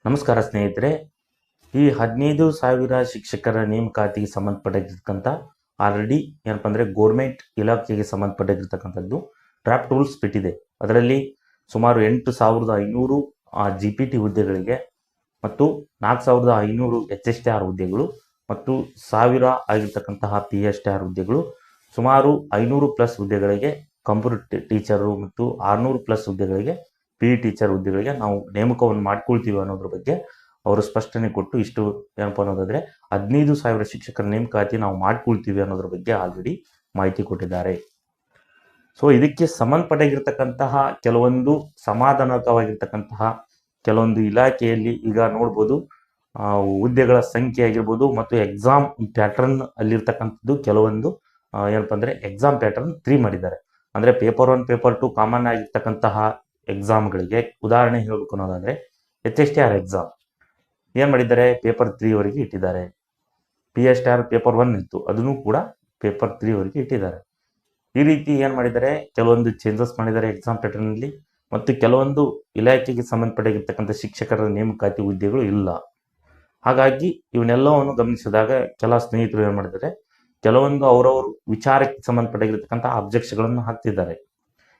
ನಮಸ್ಕಾರ ಸ್ನೇಹಿತರೆ. ಈ 15,000 ಶಿಕ್ಷಕರ ನೇಮಕಾತಿಗೆ ಸಂಬಂಧಪಟ್ಟಿರ್ತಕ್ಕಂಥ ಆಲ್ರೆಡಿ ಏನಪ್ಪ ಅಂದರೆ ಗೋರ್ಮೆಂಟ್ ಇಲಾಖೆಗೆ ಸಂಬಂಧಪಟ್ಟಿರ್ತಕ್ಕಂಥದ್ದು ಡ್ರಾಫ್ಟ್ ರೂಲ್ಸ್ ಬಿಟ್ಟಿದೆ. ಅದರಲ್ಲಿ ಸುಮಾರು 8,500 GPT ಹುದ್ದೆಗಳಿಗೆ ಮತ್ತು 4,500 HSTR ಹುದ್ದೆಗಳು ಮತ್ತು 1,000 ಆಗಿರ್ತಕ್ಕಂತಹ PSTR ಹುದ್ದೆಗಳು, ಸುಮಾರು 500+ ಹುದ್ದೆಗಳಿಗೆ ಕಂಪ್ಯೂಟರ್ ಟೀಚರು ಮತ್ತು 600+ ಹುದ್ದೆಗಳಿಗೆ PE ಟೀಚರ್ ಹುದ್ದೆಗಳಿಗೆ ನಾವು ನೇಮಕವನ್ನು ಮಾಡ್ಕೊಳ್ತೀವಿ ಅನ್ನೋದ್ರ ಬಗ್ಗೆ ಅವರು ಸ್ಪಷ್ಟನೆ ಕೊಟ್ಟು ಇಷ್ಟು ಏನಪ್ಪ ಅನ್ನೋದಾದರೆ 15,000 ಶಿಕ್ಷಕರ ನೇಮಕಾತಿ ನಾವು ಮಾಡ್ಕೊಳ್ತೀವಿ ಅನ್ನೋದ್ರ ಬಗ್ಗೆ ಆಲ್ರೆಡಿ ಮಾಹಿತಿ ಕೊಟ್ಟಿದ್ದಾರೆ. ಸೊ ಇದಕ್ಕೆ ಸಂಬಂಧಪಟ್ಟಿರ್ತಕ್ಕಂತಹ ಕೆಲವೊಂದು ಸಮಾಧಾನಕವಾಗಿರ್ತಕ್ಕಂತಹ ಕೆಲವೊಂದು ಇಲಾಖೆಯಲ್ಲಿ ಈಗ ನೋಡ್ಬೋದು, ಹುದ್ದೆಗಳ ಸಂಖ್ಯೆ ಆಗಿರ್ಬೋದು ಮತ್ತು ಎಕ್ಸಾಮ್ ಪ್ಯಾಟರ್ನ್ ಅಲ್ಲಿರ್ತಕ್ಕಂಥದ್ದು ಕೆಲವೊಂದು ಏನಪ್ಪ ಅಂದರೆ ಎಕ್ಸಾಮ್ ಪ್ಯಾಟರ್ನ್ 3 ಮಾಡಿದ್ದಾರೆ. ಅಂದರೆ ಪೇಪರ್ 1 ಪೇಪರ್ 2 ಕಾಮನ್ ಆಗಿರ್ತಕ್ಕಂತಹ ಎಕ್ಸಾಮ್ಗಳಿಗೆ ಉದಾಹರಣೆ ಹೇಳಬೇಕು ಅನ್ನೋದಾದರೆ HSTR ಎಕ್ಸಾಮ್ ಏನು ಮಾಡಿದ್ದಾರೆ, ಪೇಪರ್ 3ವರೆಗೆ ಇಟ್ಟಿದ್ದಾರೆ. PSTR ಪೇಪರ್ 1 ಇತ್ತು, ಅದನ್ನು ಕೂಡ ಪೇಪರ್ 3ವರೆಗೆ ಇಟ್ಟಿದ್ದಾರೆ. ಈ ರೀತಿ ಏನು ಮಾಡಿದ್ದಾರೆ, ಕೆಲವೊಂದು ಚೇಂಜಸ್ ಮಾಡಿದ್ದಾರೆ ಎಕ್ಸಾಮ್ ಪ್ಯಾಟರ್ನಲ್ಲಿ. ಮತ್ತು ಕೆಲವೊಂದು ಇಲಾಖೆಗೆ ಸಂಬಂಧಪಟ್ಟಿರ್ತಕ್ಕಂಥ ಶಿಕ್ಷಕರ ನೇಮಕಾತಿ ಹುದ್ದೆಗಳು ಇಲ್ಲ. ಹಾಗಾಗಿ ಇವನ್ನೆಲ್ಲವನ್ನು ಗಮನಿಸಿದಾಗ ಕೆಲ ಸ್ನೇಹಿತರು ಏನು ಮಾಡಿದ್ದಾರೆ, ಕೆಲವೊಂದು ಅವರವರು ವಿಚಾರಕ್ಕೆ ಸಂಬಂಧಪಟ್ಟಿರ್ತಕ್ಕಂಥ ಅಬ್ಜೆಕ್ಷನ್ಗಳನ್ನು ಹಾಕ್ತಿದ್ದಾರೆ.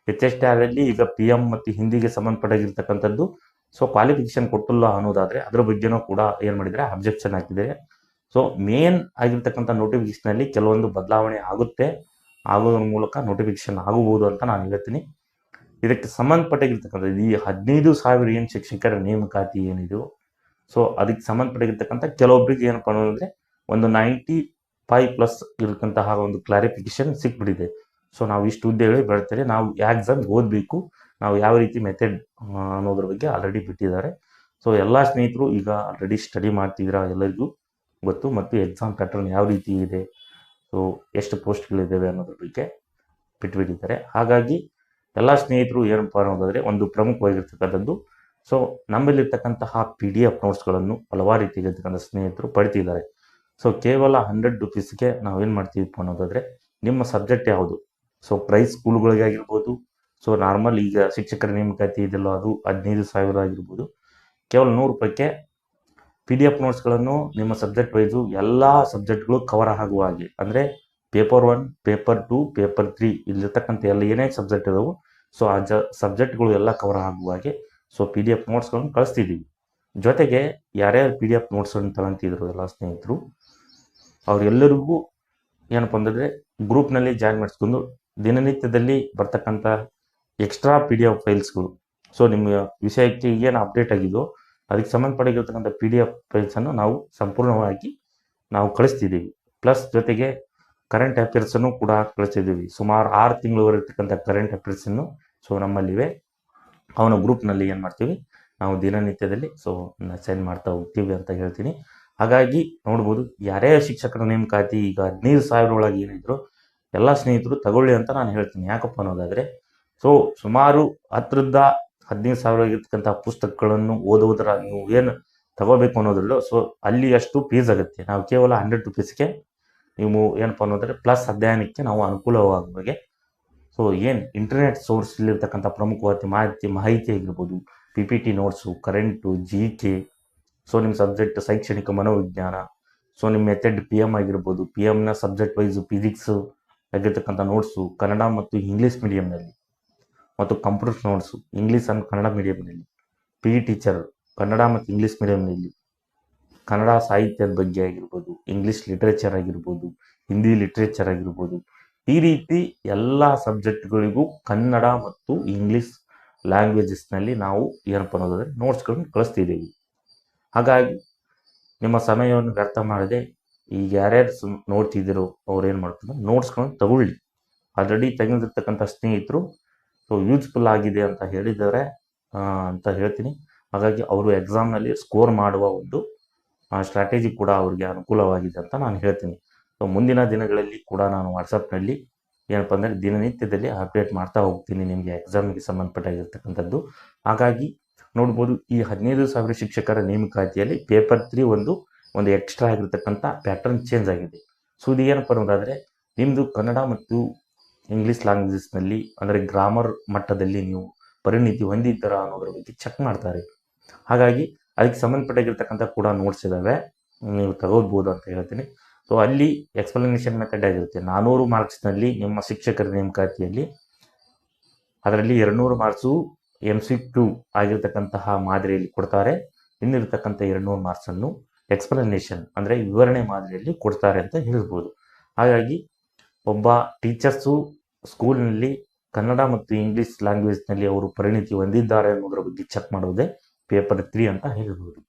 HSTR ಅಲ್ಲಿ ಈಗ PM ಮತ್ತು ಹಿಂದಿಗೆ ಸಂಬಂಧಪಟ್ಟಿರ್ತಕ್ಕಂಥದ್ದು ಸೊ ಕ್ವಾಲಿಫಿಕೇಶನ್ ಕೊಟ್ಟಿಲ್ಲ ಅನ್ನೋದಾದರೆ ಅದರ ಬಗ್ಗೆನೂ ಕೂಡ ಏನು ಮಾಡಿದರೆ ಅಬ್ಜೆಕ್ಷನ್ ಹಾಕಿದ್ದಾರೆ. ಸೊ ಮೇನ್ ಆಗಿರ್ತಕ್ಕಂಥ ನೋಟಿಫಿಕೇಶನಲ್ಲಿ ಕೆಲವೊಂದು ಬದಲಾವಣೆ ಆಗುತ್ತೆ, ಆಗೋದ್ರ ಮೂಲಕ ನೋಟಿಫಿಕೇಶನ್ ಆಗಬಹುದು ಅಂತ ನಾನು ಹೇಳ್ತೀನಿ. ಇದಕ್ಕೆ ಸಂಬಂಧಪಟ್ಟಿರ್ತಕ್ಕಂಥದ್ದು ಈ 15,000 ಏನು ಶಿಕ್ಷಕರ ನೇಮಕಾತಿ ಏನಿದೆಯೋ ಸೊ ಅದಕ್ಕೆ ಸಂಬಂಧಪಟ್ಟಿರ್ತಕ್ಕಂಥ ಕೆಲವೊಬ್ಬರಿಗೆ ಏನಪ್ಪ ಅನ್ನೋದಂದರೆ ಒಂದು 95+ ಇರತಕ್ಕಂತಹ ಒಂದು ಕ್ಲಾರಿಫಿಕೇಶನ್ ಸಿಕ್ಬಿಟ್ಟಿದೆ. ಸೊ ನಾವು ಇಷ್ಟು ಹುದ್ದೆಗಳಿಗೆ ಬರ್ತಾರೆ, ನಾವು ಎಕ್ಸಾಮ್ ಓದಬೇಕು, ನಾವು ಯಾವ ರೀತಿ ಮೆಥಡ್ ಅನ್ನೋದ್ರ ಬಗ್ಗೆ ಆಲ್ರೆಡಿ ಬಿಟ್ಟಿದ್ದಾರೆ. ಸೊ ಎಲ್ಲ ಸ್ನೇಹಿತರು ಈಗ ಆಲ್ರೆಡಿ ಸ್ಟಡಿ ಮಾಡ್ತಿದ್ದೀರಾ, ಎಲ್ಲರಿಗೂ ಗೊತ್ತು. ಮತ್ತು ಎಕ್ಸಾಮ್ ಪ್ಯಾಟರ್ನ್ ಯಾವ ರೀತಿ ಇದೆ, ಸೊ ಎಷ್ಟು ಪೋಸ್ಟ್ಗಳಿದ್ದಾವೆ ಅನ್ನೋದ್ರ ಬಗ್ಗೆ ಬಿಟ್ಬಿಟ್ಟಿದ್ದಾರೆ. ಹಾಗಾಗಿ ಎಲ್ಲ ಸ್ನೇಹಿತರು ಏನಪ್ಪ ಅನ್ನೋದಾದರೆ ಒಂದು ಪ್ರಮುಖವಾಗಿರ್ತಕ್ಕಂಥದ್ದು, ಸೊ ನಮ್ಮಲ್ಲಿರ್ತಕ್ಕಂತಹ PDF ನೋಟ್ಸ್ಗಳನ್ನು ಹಲವಾರು ರೀತಿಯಾಗಿರ್ತಕ್ಕಂಥ ಸ್ನೇಹಿತರು ಪಡ್ತಿದ್ದಾರೆ. ಸೊ ಕೇವಲ 100 ರೂಪೀಸ್ಗೆ ನಾವೇನು ಮಾಡ್ತೀವಪ್ಪ ಅನ್ನೋದಾದರೆ ನಿಮ್ಮ ಸಬ್ಜೆಕ್ಟ್ ಯಾವುದು, ಸೊ ಪ್ರೈಸ್ ಸ್ಕೂಲ್ಗಳಿಗೆ ಆಗಿರ್ಬೋದು, ಸೊ ನಾರ್ಮಲ್ ಈಗ ಶಿಕ್ಷಕರ ನೇಮಕಾತಿ ಇದೆಲ್ಲ ಅದು 15,000 ಆಗಿರ್ಬೋದು, ಕೇವಲ 100 ರೂಪಾಯಿಗೆ PDF ನೋಟ್ಸ್ಗಳನ್ನು ನಿಮ್ಮ ಸಬ್ಜೆಕ್ಟ್ ವೈಸು ಎಲ್ಲ ಸಬ್ಜೆಕ್ಟ್ಗಳು ಕವರ್ ಆಗುವ ಹಾಗೆ, ಅಂದರೆ ಪೇಪರ್ 1 ಪೇಪರ್ 2 ಪೇಪರ್ 3 ಇಲ್ಲಿರ್ತಕ್ಕಂಥ ಎಲ್ಲ ಏನೇ ಸಬ್ಜೆಕ್ಟ್ ಇದಾವೆ ಸೊ ಆ ಸಬ್ಜೆಕ್ಟ್ಗಳು ಎಲ್ಲ ಕವರ್ ಆಗುವ ಹಾಗೆ ಸೊ PDF ನೋಟ್ಸ್ಗಳನ್ನು ಕಳಿಸ್ತಿದ್ದೀವಿ. ಜೊತೆಗೆ ಯಾರ್ಯಾರು PDF ನೋಟ್ಸನ್ನು ತಗೊಂತಿದ್ರು ಎಲ್ಲ ಸ್ನೇಹಿತರು ಅವರೆಲ್ಲರಿಗೂ ಏನಪ್ಪ ಅಂತಂದರೆ ಗ್ರೂಪ್ನಲ್ಲಿ ಜಾಯ್ನ್ ಮಾಡಿಸ್ಕೊಂಡು ದಿನನಿತ್ಯದಲ್ಲಿ ಬರ್ತಕ್ಕಂಥ ಎಕ್ಸ್ಟ್ರಾ PDF ಫೈಲ್ಸ್ಗಳು, ಸೊ ನಿಮ್ಮ ವಿಷಯಕ್ಕೆ ಏನು ಅಪ್ಡೇಟ್ ಆಗಿದೋ ಅದಕ್ಕೆ ಸಂಬಂಧಪಟ್ಟಿರ್ತಕ್ಕಂಥ PDF ಫೈಲ್ಸನ್ನು ನಾವು ಸಂಪೂರ್ಣವಾಗಿ ನಾವು ಕಳಿಸ್ತಿದ್ದೀವಿ. ಪ್ಲಸ್ ಜೊತೆಗೆ ಕರೆಂಟ್ ಅಫೇರ್ಸನ್ನು ಕೂಡ ಕಳಿಸ್ತಿದ್ದೀವಿ. ಸುಮಾರು 6 ತಿಂಗಳವರೆಗೆ ಇರ್ತಕ್ಕಂಥ ಕರೆಂಟ್ ಅಫೇರ್ಸನ್ನು ಸೊ ನಮ್ಮಲ್ಲಿವೆ. ಅವನ ಗ್ರೂಪ್ನಲ್ಲಿ ಏನು ಮಾಡ್ತೀವಿ ನಾವು ದಿನನಿತ್ಯದಲ್ಲಿ ಸೊ ಸೆಂಡ್ ಮಾಡ್ತಾ ಹೋಗ್ತೀವಿ ಅಂತ ಹೇಳ್ತೀನಿ. ಹಾಗಾಗಿ ನೋಡ್ಬೋದು, ಯಾರೇ ಶಿಕ್ಷಕರ ನೇಮಕಾತಿ ಈಗ 15,000 ಒಳಗೆ ಏನಿದ್ರು ಎಲ್ಲ ಸ್ನೇಹಿತರು ತಗೊಳ್ಳಿ ಅಂತ ನಾನು ಹೇಳ್ತೀನಿ. ಯಾಕಪ್ಪ ಅನ್ನೋದಾದರೆ ಸೊ ಸುಮಾರು 10ರಿಂದ 15,000 ಇರ್ತಕ್ಕಂಥ ಪುಸ್ತಕಗಳನ್ನು ಓದೋದ್ರ ನೀವು ಏನು ತಗೋಬೇಕು ಅನ್ನೋದ್ರಲ್ಲೂ ಸೊ ಅಲ್ಲಿ ಅಷ್ಟು ಫೀಸ್ ಆಗುತ್ತೆ. ನಾವು ಕೇವಲ 100 ರೂಪೀಸ್ಗೆ ನೀವು ಏನಪ್ಪ ಅನ್ನೋದಾದರೆ ಪ್ಲಸ್ ಅಧ್ಯಯನಕ್ಕೆ ನಾವು ಅನುಕೂಲವಾಗುವಾಗೆ ಸೊ ಏನು ಇಂಟರ್ನೆಟ್ ಸೋರ್ಸಲ್ಲಿರ್ತಕ್ಕಂಥ ಪ್ರಮುಖವಾದ ಮಾಹಿತಿ ಆಗಿರ್ಬೋದು, PPT notes, current, GK, so ನಿಮ್ಮ ಸಬ್ಜೆಕ್ಟ್ ಶೈಕ್ಷಣಿಕ ಮನೋವಿಜ್ಞಾನ, ಸೊ ನಿಮ್ಮ ಮೆಥಡ್ PM ಆಗಿರ್ಬೋದು, PMನ ಸಬ್ಜೆಕ್ಟ್ ವೈಸು ಫಿಸಿಕ್ಸು ಆಗಿರ್ತಕ್ಕಂಥ ನೋಟ್ಸು ಕನ್ನಡ ಮತ್ತು ಇಂಗ್ಲೀಷ್ ಮೀಡಿಯಮ್ನಲ್ಲಿ, ಮತ್ತು computer notes English and Kannada ಮೀಡಿಯಮ್ನಲ್ಲಿ, PE ಟೀಚರ್ ಕನ್ನಡ ಮತ್ತು ಇಂಗ್ಲೀಷ್ ಮೀಡಿಯಮ್ನಲ್ಲಿ, ಕನ್ನಡ ಸಾಹಿತ್ಯದ ಬಗ್ಗೆ ಆಗಿರ್ಬೋದು, ಇಂಗ್ಲೀಷ್ ಲಿಟ್ರೇಚರ್ ಆಗಿರ್ಬೋದು, ಹಿಂದಿ ಲಿಟ್ರೇಚರ್ ಆಗಿರ್ಬೋದು, ಈ ರೀತಿ ಎಲ್ಲ ಸಬ್ಜೆಕ್ಟ್ಗಳಿಗೂ ಕನ್ನಡ ಮತ್ತು ಇಂಗ್ಲೀಷ್ ಲ್ಯಾಂಗ್ವೇಜಸ್ನಲ್ಲಿ ನಾವು ಏನಪ್ಪ ಅನ್ನೋದಾದರೆ ನೋಟ್ಸ್ಗಳನ್ನು ಕಳಿಸ್ತಿದ್ದೀವಿ. ಹಾಗಾಗಿ ನಿಮ್ಮ ಸಮಯವನ್ನು ವ್ಯರ್ಥ ಮಾಡದೆ ಈಗ ಯಾರ್ಯಾರು ನೋಡ್ತಿದ್ದೀರೋ ಅವ್ರು ಏನು ಮಾಡ್ತಾರೆ, ನೋಟ್ಸ್ಗಳನ್ನು ತಗೊಳ್ಳಿ. ಆಲ್ರೆಡಿ ತೆಗೆದಿರ್ತಕ್ಕಂಥ ಸ್ನೇಹಿತರು ಸೊ ಯೂಸ್ಫುಲ್ ಆಗಿದೆ ಅಂತ ಹೇಳಿದ್ದಾರೆ ಅಂತ ಹೇಳ್ತೀನಿ. ಹಾಗಾಗಿ ಅವರು ಎಕ್ಸಾಮ್ನಲ್ಲಿ ಸ್ಕೋರ್ ಮಾಡುವ ಒಂದು ಸ್ಟ್ರಾಟಜಿ ಕೂಡ ಅವರಿಗೆ ಅನುಕೂಲವಾಗಿದೆ ಅಂತ ನಾನು ಹೇಳ್ತೀನಿ. ಸೊ ಮುಂದಿನ ದಿನಗಳಲ್ಲಿ ಕೂಡ ನಾನು ವಾಟ್ಸಪ್ನಲ್ಲಿ ಏನಪ್ಪ ಅಂದರೆ ದಿನನಿತ್ಯದಲ್ಲಿ ಅಪ್ಡೇಟ್ ಮಾಡ್ತಾ ಹೋಗ್ತೀನಿ ನಿಮಗೆ ಎಕ್ಸಾಮ್ಗೆ ಸಂಬಂಧಪಟ್ಟಾಗಿರ್ತಕ್ಕಂಥದ್ದು. ಹಾಗಾಗಿ ನೋಡ್ಬೋದು, ಈ 15,000 ಶಿಕ್ಷಕರ ನೇಮಕಾತಿಯಲ್ಲಿ ಪೇಪರ್ 3 ಒಂದು ಎಕ್ಸ್ಟ್ರಾ ಆಗಿರ್ತಕ್ಕಂಥ ಪ್ಯಾಟರ್ನ್ ಚೇಂಜ್ ಆಗಿದೆ. ಸೊ ಇದು ಏನಪ್ಪ ಅನ್ನೋದಾದರೆ ನಿಮ್ಮದು ಕನ್ನಡ ಮತ್ತು ಇಂಗ್ಲೀಷ್ ಲ್ಯಾಂಗ್ವೇಜಸ್ನಲ್ಲಿ ಅಂದರೆ ಗ್ರಾಮರ್ ಮಟ್ಟದಲ್ಲಿ ನೀವು ಪರಿಣಿತಿ ಹೊಂದಿದ್ದೀರಾ ಅನ್ನೋದ್ರ ಬಗ್ಗೆ ಚೆಕ್ ಮಾಡ್ತಾರೆ. ಹಾಗಾಗಿ ಅದಕ್ಕೆ ಸಂಬಂಧಪಟ್ಟಾಗಿರ್ತಕ್ಕಂಥ ಕೂಡ ನೋಟ್ಸ್ ಇದ್ದಾವೆ, ನೀವು ತಗೋಬೋದು ಅಂತ ಹೇಳ್ತೀನಿ. ಸೊ ಅಲ್ಲಿ ಎಕ್ಸ್ಪ್ಲನೇಷನ್ ಮೆಥಡ್ ಆಗಿರುತ್ತೆ. 400 ಮಾರ್ಕ್ಸ್ನಲ್ಲಿ ನಿಮ್ಮ ಶಿಕ್ಷಕರ ನೇಮಕಾತಿಯಲ್ಲಿ ಅದರಲ್ಲಿ 200 ಮಾರ್ಕ್ಸು MCQ ಆಗಿರ್ತಕ್ಕಂತಹ ಮಾದರಿಯಲ್ಲಿ ಕೊಡ್ತಾರೆ. ಇನ್ನಿರ್ತಕ್ಕಂಥ 200 ಮಾರ್ಕ್ಸನ್ನು ಎಕ್ಸ್ಪ್ಲನೇಷನ್ ಅಂದರೆ ವಿವರಣೆ ಮಾದರಿಯಲ್ಲಿ ಕೊಡ್ತಾರೆ ಅಂತ ಹೇಳ್ಬೋದು. ಹಾಗಾಗಿ ಒಬ್ಬ ಟೀಚರ್ಸು ಸ್ಕೂಲ್ನಲ್ಲಿ ಕನ್ನಡ ಮತ್ತು ಇಂಗ್ಲೀಷ್ ಲ್ಯಾಂಗ್ವೇಜ್ನಲ್ಲಿ ಅವರು ಪರಿಣಿತಿ ಹೊಂದಿದ್ದಾರೆ ಅನ್ನೋದ್ರ ಬಗ್ಗೆ ಚೆಕ್ ಮಾಡೋದೇ ಪೇಪರ್ 3 ಅಂತ ಹೇಳ್ಬೋದು.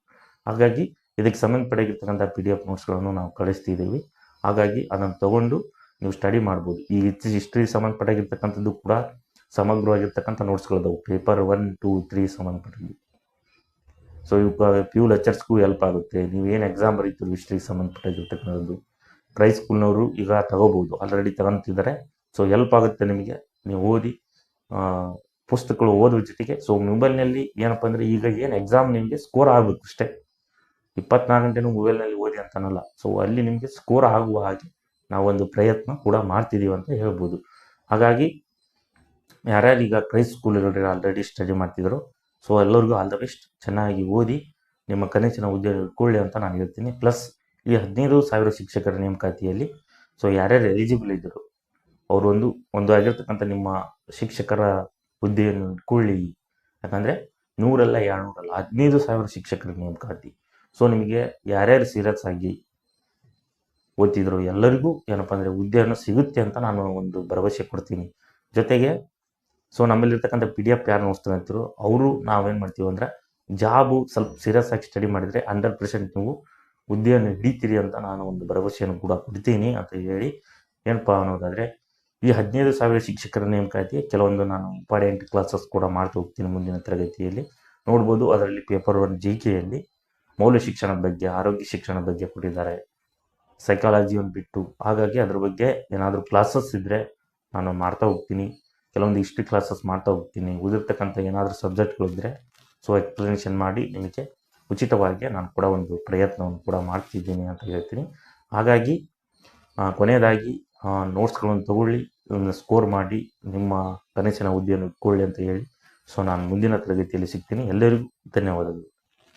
ಹಾಗಾಗಿ ಇದಕ್ಕೆ ಸಂಬಂಧಪಟ್ಟಿರ್ತಕ್ಕಂಥ PDF ನೋಟ್ಸ್ಗಳನ್ನು ನಾವು ಕಳಿಸ್ತಿದ್ದೀವಿ. ಹಾಗಾಗಿ ಅದನ್ನು ತಗೊಂಡು ನೀವು ಸ್ಟಡಿ ಮಾಡ್ಬೋದು. ಈ ಹಿಸ್ಟ್ರಿ ಸಂಬಂಧಪಟ್ಟಾಗಿರ್ತಕ್ಕಂಥದ್ದು ಕೂಡ ಸಮಗ್ರವಾಗಿರ್ತಕ್ಕಂಥ ನೋಟ್ಸ್ಗಳಿದಾವೆ, ಪೇಪರ್ 1, 2, 3 ಸಂಬಂಧಪಟ್ಟಿದ್ದು. ಸೊ ಇವಾಗ PU ಲೆಕ್ಚರ್ಸ್ಗೂ ಹೆಲ್ಪ್ ಆಗುತ್ತೆ. ನೀವೇನು ಎಕ್ಸಾಮ್ ಬರೀತೀರಿ ಹಿಸ್ಟ್ರಿಗೆ ಸಂಬಂಧಪಟ್ಟಾಗಿರ್ತಕ್ಕಂಥದ್ದು ಪ್ರೈ ಸ್ಕೂಲ್ನವರು ಈಗ ತಗೋಬೋದು, ಆಲ್ರೆಡಿ ತಗೊಂತಿದ್ದಾರೆ. ಸೊ ಹೆಲ್ಪ್ ಆಗುತ್ತೆ ನಿಮಗೆ, ನೀವು ಓದಿ ಪುಸ್ತಕಗಳು ಓದೋ ಜೊತೆಗೆ. ಸೊ ಮೊಬೈಲ್ನಲ್ಲಿ ಏನಪ್ಪ ಅಂದರೆ ಈಗ ಏನು ಎಕ್ಸಾಮ್ ನಿಮಗೆ ಸ್ಕೋರ್ ಆಗಬೇಕು ಅಷ್ಟೇ, 24 ಗಂಟೆನೂ ಮೊಬೈಲ್ನಲ್ಲಿ ಓದಿ ಅಂತನಲ್ಲ. ಸೊ ಅಲ್ಲಿ ನಿಮಗೆ ಸ್ಕೋರ್ ಆಗುವ ಹಾಗೆ ನಾವೊಂದು ಪ್ರಯತ್ನ ಕೂಡ ಮಾಡ್ತಿದ್ದೀವಿ ಅಂತ ಹೇಳ್ಬೋದು. ಹಾಗಾಗಿ ಯಾರ್ಯಾರು ಈಗ ಪ್ರೈ ಸ್ಕೂಲ್ಗಳಲ್ಲಿ ಆಲ್ರೆಡಿ ಸ್ಟಡಿ ಮಾಡ್ತಿದ್ರು, ಸೊ ಎಲ್ಲರಿಗೂ ಆಲ್ ದ ಬೆಸ್ಟ್. ಚೆನ್ನಾಗಿ ಓದಿ ನಿಮ್ಮ ಕನಸಿನ ಉದ್ಯೋಗ ಇಟ್ಕೊಳ್ಳಿ ಅಂತ ನಾನು ಹೇಳ್ತೀನಿ. ಪ್ಲಸ್ ಈ 15,000 ಶಿಕ್ಷಕರ ನೇಮಕಾತಿಯಲ್ಲಿ ಸೊ ಯಾರ್ಯಾರು ಎಲಿಜಿಬಲ್ ಇದ್ದರು ಅವರು ಒಂದು ಆಗಿರ್ತಕ್ಕಂಥ ನಿಮ್ಮ ಶಿಕ್ಷಕರ ಹುದ್ದೆಯನ್ನು ಇಟ್ಕೊಳ್ಳಿ. ಯಾಕಂದರೆ 100 ಅಲ್ಲ 200 ಅಲ್ಲ 15,000 ಶಿಕ್ಷಕರ ನೇಮಕಾತಿ. ಸೊ ನಿಮಗೆ ಯಾರ್ಯಾರು ಸೀರಿಯಸ್ ಆಗಿ ಓದ್ತಿದ್ರು ಎಲ್ಲರಿಗೂ ಏನಪ್ಪ ಅಂದರೆ ಹುದ್ದೆಯನ್ನು ಸಿಗುತ್ತೆ ಅಂತ ನಾನು ಒಂದು ಭರವಸೆ ಕೊಡ್ತೀನಿ. ಜೊತೆಗೆ ಸೊ ನಮ್ಮಲ್ಲಿರ್ತಕ್ಕಂಥ PDF ಯಾರು ನೋಡ್ತಾರಂತರು ಅವರು ನಾವೇನು ಮಾಡ್ತೀವಿ ಅಂದರೆ ಜಾಬು ಸ್ವಲ್ಪ ಸೀರಿಯಸ್ ಆಗಿ ಸ್ಟಡಿ ಮಾಡಿದರೆ 100% ನೀವು ಹುದ್ದೆಯನ್ನು ಹಿಡಿತೀರಿ ಅಂತ ನಾನು ಒಂದು ಭರವಸೆಯನ್ನು ಕೂಡ ಕೊಡ್ತೀನಿ ಅಂತ ಹೇಳಿ ಏನಪ್ಪ ಅನ್ನೋದಾದರೆ ಈ 15,000 ಶಿಕ್ಷಕರ ನೇಮಕಾತಿ ಕೆಲವೊಂದು ನಾನು ಇಂಪಾರ್ಟೆಂಟ್ ಕ್ಲಾಸಸ್ ಕೂಡ ಮಾಡ್ತಾ ಹೋಗ್ತೀನಿ ಮುಂದಿನ ತರಗತಿಯಲ್ಲಿ ನೋಡ್ಬೋದು. ಅದರಲ್ಲಿ ಪೇಪರ್ 1 GKಯಲ್ಲಿ ಮೌಲ್ಯ ಶಿಕ್ಷಣದ ಬಗ್ಗೆ, ಆರೋಗ್ಯ ಶಿಕ್ಷಣದ ಬಗ್ಗೆ ಕೊಟ್ಟಿದ್ದಾರೆ, ಸೈಕಾಲಜಿಯನ್ನು ಬಿಟ್ಟು. ಹಾಗಾಗಿ ಅದ್ರ ಬಗ್ಗೆ ಏನಾದರೂ ಕ್ಲಾಸಸ್ ಇದ್ದರೆ ನಾನು ಮಾಡ್ತಾ ಹೋಗ್ತೀನಿ. ಕೆಲವೊಂದು ಹಿಸ್ಟ್ರಿ ಕ್ಲಾಸಸ್ ಮಾಡ್ತಾ ಹೋಗ್ತೀನಿ. ಉಳಿದಿರ್ತಕ್ಕಂಥ ಏನಾದರೂ ಸಬ್ಜೆಕ್ಟ್ಗಳಿದ್ದರೆ ಸೊ ಎಕ್ಸ್ಪ್ಲನೇಷನ್ ಮಾಡಿ ನಿಮಗೆ ಉಚಿತವಾಗಿ ನಾನು ಕೂಡ ಒಂದು ಪ್ರಯತ್ನವನ್ನು ಕೂಡ ಮಾಡ್ತಿದ್ದೀನಿ ಅಂತ ಹೇಳ್ತೀನಿ. ಹಾಗಾಗಿ ಕೊನೆಯದಾಗಿ ನೋಟ್ಸ್ಗಳನ್ನು ತಗೊಳ್ಳಿ, ಸ್ಕೋರ್ ಮಾಡಿ ನಿಮ್ಮ ಕನಸಿನ ಹುದ್ದೆಯನ್ನು ಇಟ್ಕೊಳ್ಳಿ ಅಂತ ಹೇಳಿ ಸೊ ನಾನು ಮುಂದಿನ ತರಗತಿಯಲ್ಲಿ ಸಿಗ್ತೀನಿ. ಎಲ್ಲರಿಗೂ ಧನ್ಯವಾದಗಳು.